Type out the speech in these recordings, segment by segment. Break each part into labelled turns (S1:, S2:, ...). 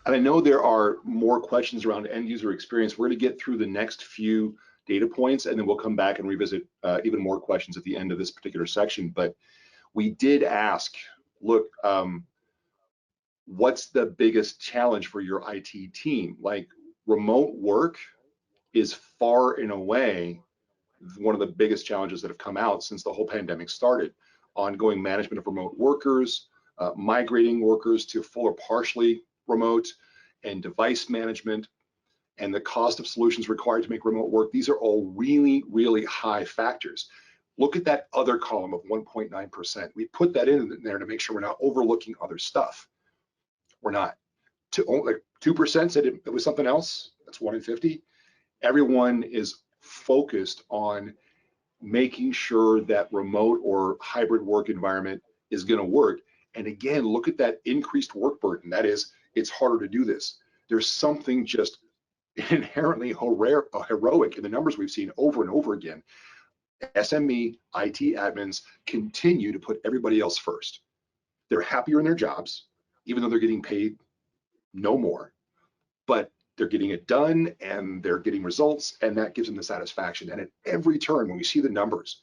S1: And I know there are more questions around end user experience. We're going to get through the next few data points, and then we'll come back and revisit even more questions at the end of this particular section. But we did ask, look, what's the biggest challenge for your IT team? Like, remote work is far and away one of the biggest challenges that have come out since the whole pandemic started. Ongoing management of remote workers, migrating workers to full or partially remote, and device management, and the cost of solutions required to make remote work. These are all really, really high factors. Look at that other column of 1.9%. We put that in there to make sure we're not overlooking other stuff. We're not. Like 2% said it was something else. That's 1 in 50. Everyone is focused on making sure that remote or hybrid work environment is going to work. And again, look at that increased work burden. That is, it's harder to do this. There's something just inherently heroic in the numbers we've seen over and over again. SME IT admins continue to put everybody else first. They're happier in their jobs, even though they're getting paid no more, but they're getting it done and they're getting results, and that gives them the satisfaction. And at every turn, when we see the numbers,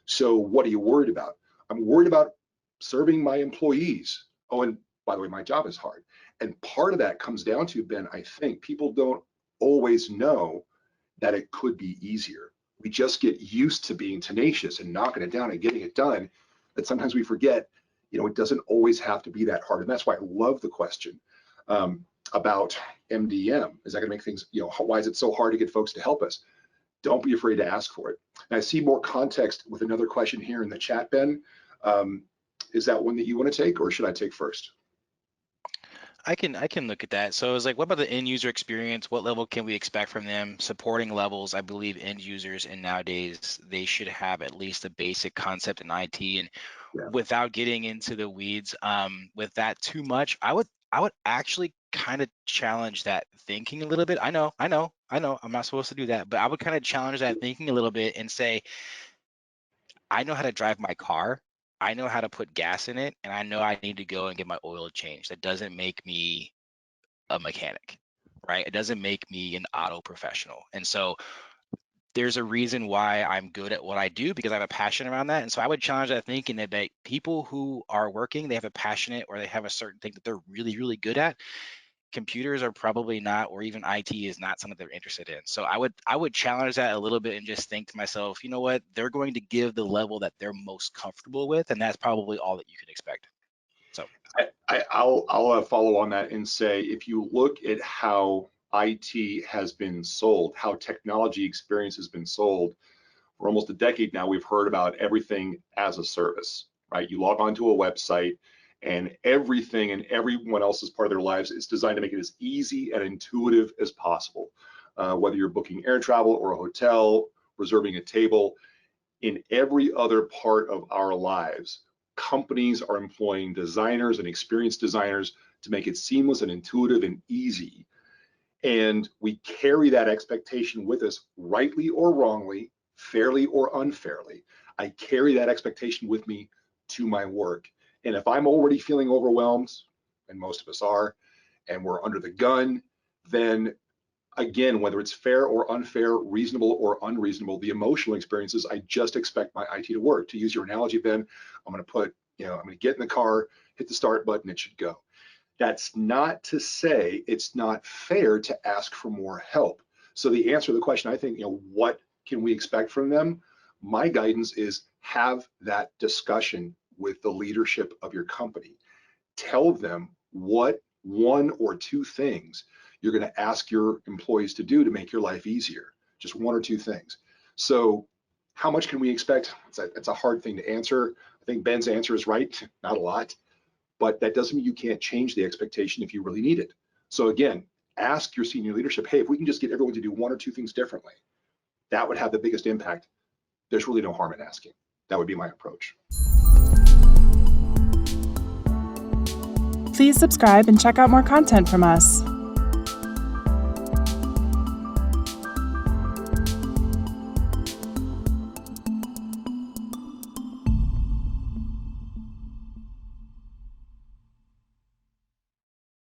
S1: so what are you worried about? I'm worried about serving my employees. Oh, and by the way, my job is hard. And part of that comes down to, Ben, I think people don't always know that it could be easier. We just get used to being tenacious and knocking it down and getting it done, that sometimes we forget, it doesn't always have to be that hard. And that's why I love the question about MDM. Is that going to make things, why is it so hard to get folks to help us? Don't be afraid to ask for it. And I see more context with another question here in the chat, Ben. Is that one that you want to take, or should I take first?
S2: I can look at that. So it's like, what about the end user experience? What level can we expect from them? Supporting levels, I believe end users, and nowadays they should have at least a basic concept in IT. And without getting into the weeds with that too much, I would actually kind of challenge that thinking a little bit. I know, I'm not supposed to do that, but I would kind of challenge that thinking a little bit and say, I know how to drive my car. I know how to put gas in it, and I know I need to go and get my oil changed. That doesn't make me a mechanic, right? It doesn't make me an auto professional. And so there's a reason why I'm good at what I do, because I have a passion around that. And so I would challenge that thinking that people who are working, they have a passionate, or they have a certain thing that they're really, really good at. Computers are probably not, or even IT is not something they're interested in. So I would challenge that a little bit and just think to myself, you know what, they're going to give the level that they're most comfortable with, and that's probably all that you can expect. So
S1: I'll follow on that and say, if you look at how IT has been sold, how technology experience has been sold for almost a decade now, we've heard about everything as a service, right? You log onto a website, and everything and everyone else's part of their lives is designed to make it as easy and intuitive as possible. Whether you're booking air travel or a hotel, reserving a table, in every other part of our lives, companies are employing designers and experienced designers to make it seamless and intuitive and easy. And we carry that expectation with us, rightly or wrongly, fairly or unfairly. I carry that expectation with me to my work. And if I'm already feeling overwhelmed, and most of us are, and we're under the gun, then again, whether it's fair or unfair, reasonable or unreasonable, the emotional experiences, I just expect my IT to work. To use your analogy, Ben, I'm going to get in the car, hit the start button, it should go. That's not to say it's not fair to ask for more help. So the answer to the question, I think, what can we expect from them? My guidance is have that discussion with the leadership of your company. Tell them what 1 or 2 things you're going to ask your employees to do to make your life easier. Just 1 or 2 things. So how much can we expect? It's a hard thing to answer. I think Ben's answer is right, not a lot, but that doesn't mean you can't change the expectation if you really need it. So again, ask your senior leadership, hey, if we can just get everyone to do 1 or 2 things differently, that would have the biggest impact. There's really no harm in asking. That would be my approach.
S3: Please subscribe and check out more content from us.